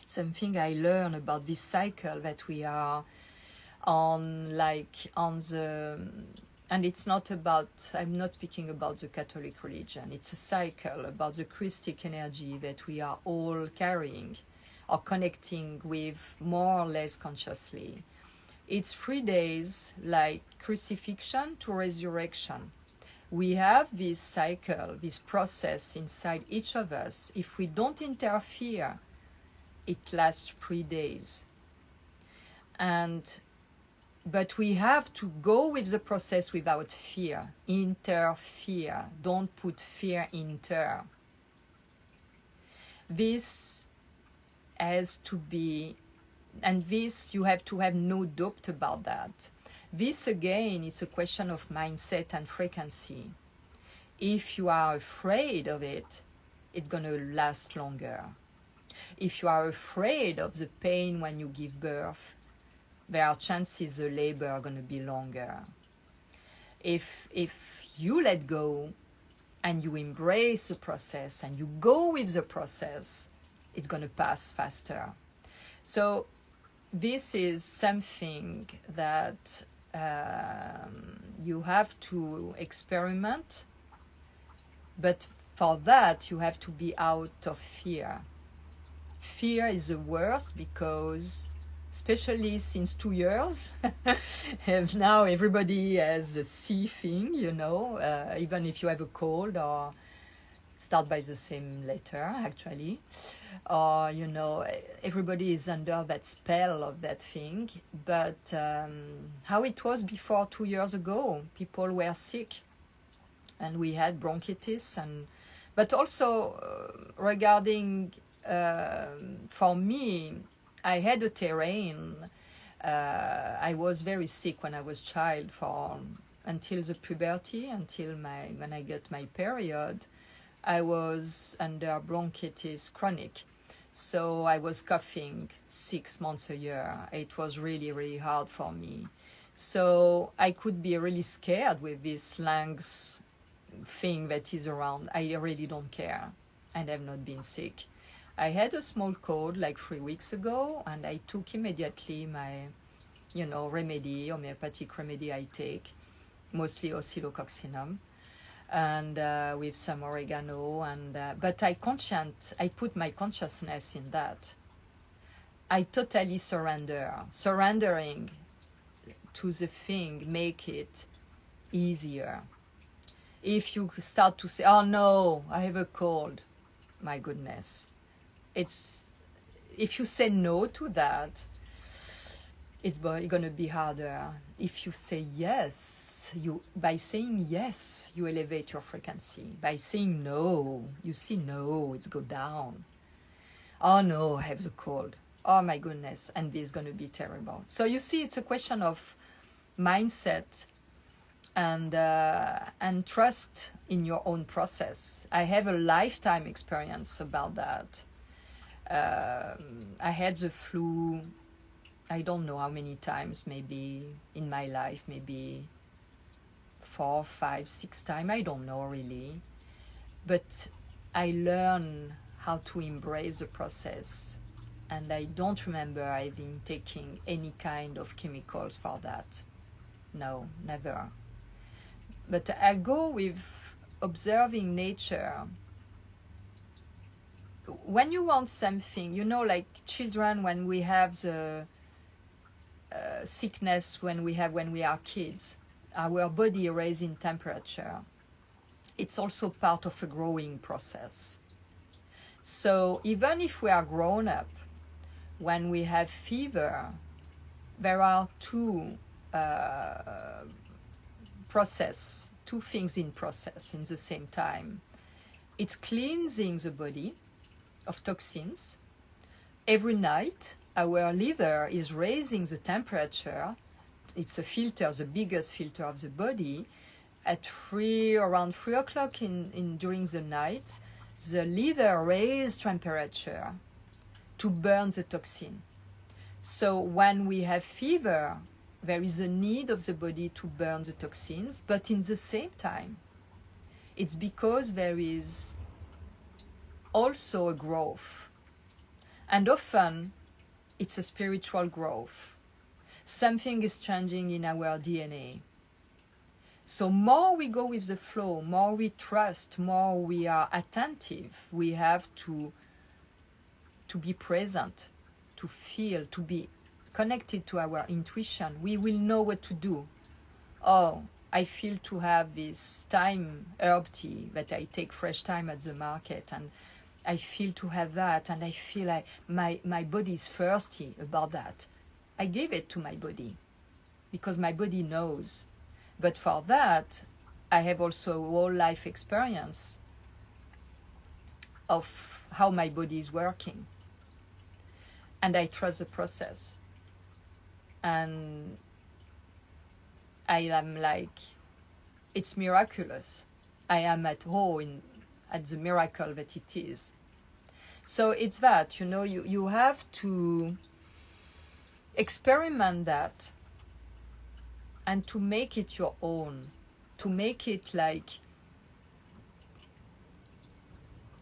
Something I learned about this cycle that we are on the, and it's not about, I'm not speaking about the Catholic religion. It's a cycle about the Christic energy that we are all carrying or connecting with more or less consciously. It's 3 days like crucifixion to resurrection. We have this cycle, this process inside each of us. If we don't interfere, it lasts 3 days. But we have to go with the process without fear. Interfere. Don't put fear inter. This has to be, and this you have to have no doubt about that. This again, it's a question of mindset and frequency. If you are afraid of it, it's going to last longer. If you are afraid of the pain when you give birth, there are chances the labor are going to be longer. If you let go and you embrace the process and you go with the process, it's going to pass faster. So this is something that you have to experiment, but for that you have to be out of fear. Fear is the worst because, especially since 2 years, and now everybody has a C thing, even if you have a cold or start by the same letter, actually. Or, everybody is under that spell of that thing. But how it was before 2 years ago, people were sick and we had bronchitis. But also regarding, for me, I had a terrain. I was very sick when I was a child until the puberty, when I got my period. I was under bronchitis chronic. So I was coughing 6 months a year. It was really, really hard for me. So I could be really scared with these lungs thing that is around. I really don't care, and I've not been sick. I had a small cold like 3 weeks ago, and I took immediately my, remedy, homeopathic remedy I take, mostly oscillococcinum, and with some oregano, and but I put my consciousness in that. I totally surrendering to the thing make it easier. If you start to say, oh no, I have a cold, my goodness, it's, if you say no to that, it's going to be harder. If you say yes, by saying yes, you elevate your frequency. By saying no, you see no, it's go down. Oh no, I have the cold. Oh my goodness, and this is going to be terrible. So you see, it's a question of mindset and trust in your own process. I have a lifetime experience about that. I had the flu, I don't know how many times, maybe in my life, maybe 4, 5, 6 times, I don't know really. But I learned how to embrace the process, and I don't remember having taken any kind of chemicals for that. No, never. But I go with observing nature. When you want something, like children, when we have the sickness when we are kids, our body raising temperature, it's also part of a growing process. So even if we are grown up, when we have fever, there are two things in process in the same time. It's cleansing the body of toxins. Every night, our liver is raising the temperature. It's a filter, the biggest filter of the body. At around 3 o'clock during the night, the liver raises temperature to burn the toxin. So when we have fever, there is a need of the body to burn the toxins, but in the same time, it's because there is also a growth. And often, it's a spiritual growth. Something is changing in our DNA. So more we go with the flow, more we trust, more we are attentive. We have to be present, to feel, to be connected to our intuition. We will know what to do. Oh, I feel to have this thyme herb tea that I take fresh thyme at the market, and I feel to have that, and I feel like my body is thirsty about that. I give it to my body because my body knows. But for that, I have also a whole life experience of how my body is working. And I trust the process. And I am like, it's miraculous. I am at home at the miracle that it is. So it's that, you have to experiment that and to make it your own, to make it like,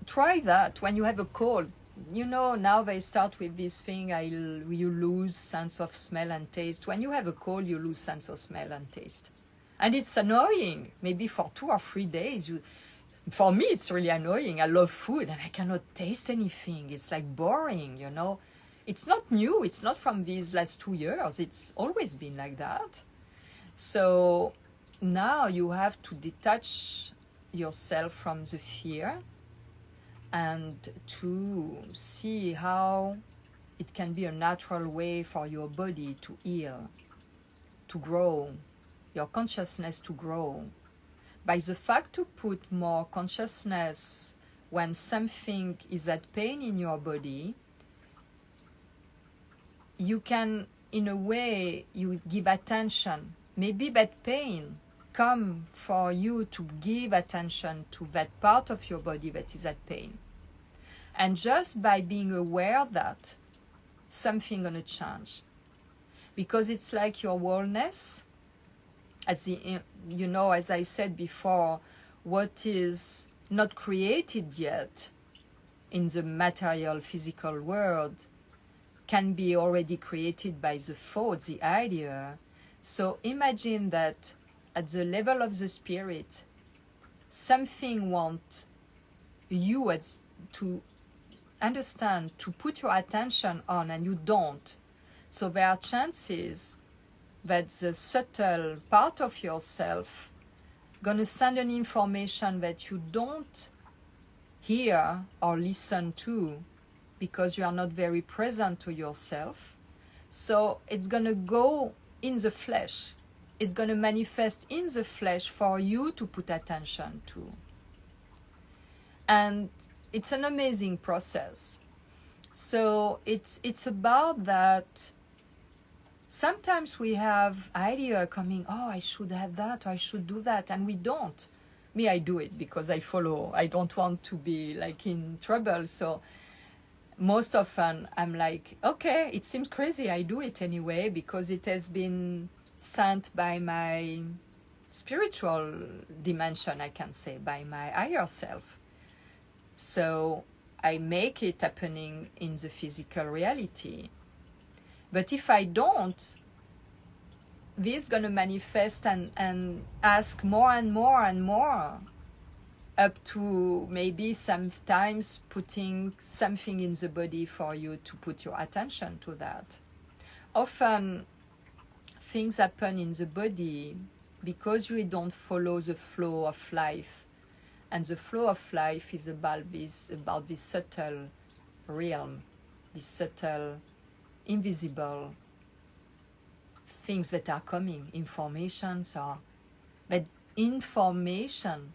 try that when you have a cold. Now they start with this thing, you lose sense of smell and taste. When you have a cold, you lose sense of smell and taste. And it's annoying. Maybe for 2 or 3 days, for me, it's really annoying. I love food and I cannot taste anything. It's like boring, It's not new. It's not from these last 2 years. It's always been like that. So now you have to detach yourself from the fear and to see how it can be a natural way for your body to heal, to grow, your consciousness to grow. By the fact to put more consciousness when something is at pain in your body, you can, in a way, you give attention. Maybe that pain come for you to give attention to that part of your body that is at pain. And just by being aware that something gonna change. Because it's like your wellness, as I said before, what is not created yet in the material physical world can be already created by the thought, the idea. So imagine that at the level of the spirit, something wants you to understand, to put your attention on, and you don't. So there are chances that the subtle part of yourself gonna send an information that you don't hear or listen to because you are not very present to yourself. So it's gonna go in the flesh. It's gonna manifest in the flesh for you to put attention to. And it's an amazing process. So it's about that. Sometimes we have idea coming, oh, I should have that, or I should do that, and we don't. Me, I do it because I follow. I don't want to be like in trouble. So most often I'm like, okay, it seems crazy. I do it anyway because it has been sent by my spiritual dimension, I can say, by my higher self. So I make it happening in the physical reality. But if I don't, this is going to manifest and ask more and more and more, up to maybe sometimes putting something in the body for you to put your attention to that. Often things happen in the body because we don't follow the flow of life. And the flow of life is about this subtle realm, this subtle invisible things that are coming, informations are, but information,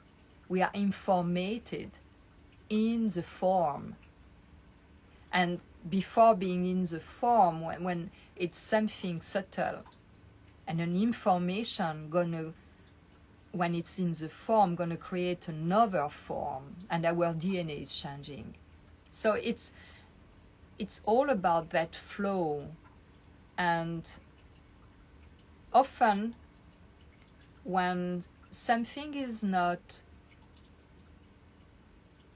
we are informated in the form. And before being in the form, when it's something subtle, and an information gonna, when it's in the form, gonna create another form, and our DNA is changing. So it's all about that flow. And often when something is not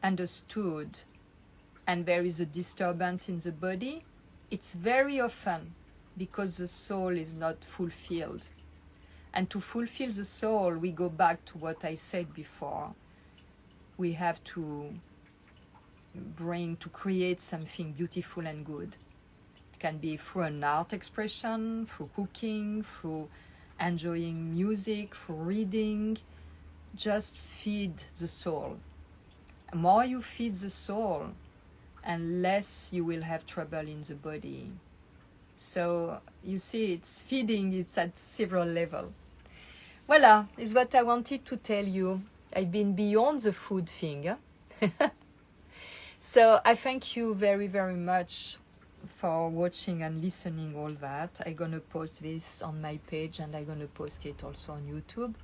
understood and there is a disturbance in the body, it's very often because the soul is not fulfilled. And to fulfill the soul, we go back to what I said before. We have to create something beautiful and good. It can be through an art expression, through cooking, through enjoying music, through reading. Just feed the soul. The more you feed the soul, and less you will have trouble in the body. So you see, it's feeding, it's at several levels. Voila, is what I wanted to tell you. I've been beyond the food thing. So I thank you very, very much for watching and listening all that. I'm going to post this on my page, and I'm going to post it also on YouTube.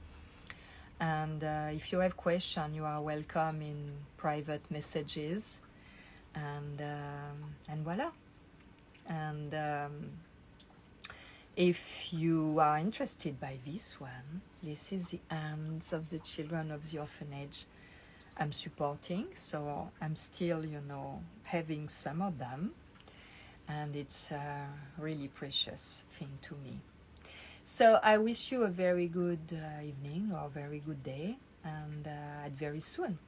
And if you have questions, you are welcome in private messages. And voila. And if you are interested by this one, this is the Hands of the Children of the Orphanage I'm supporting. So I'm still, having some of them. And it's a really precious thing to me. So I wish you a very good evening or very good day, and at very soon.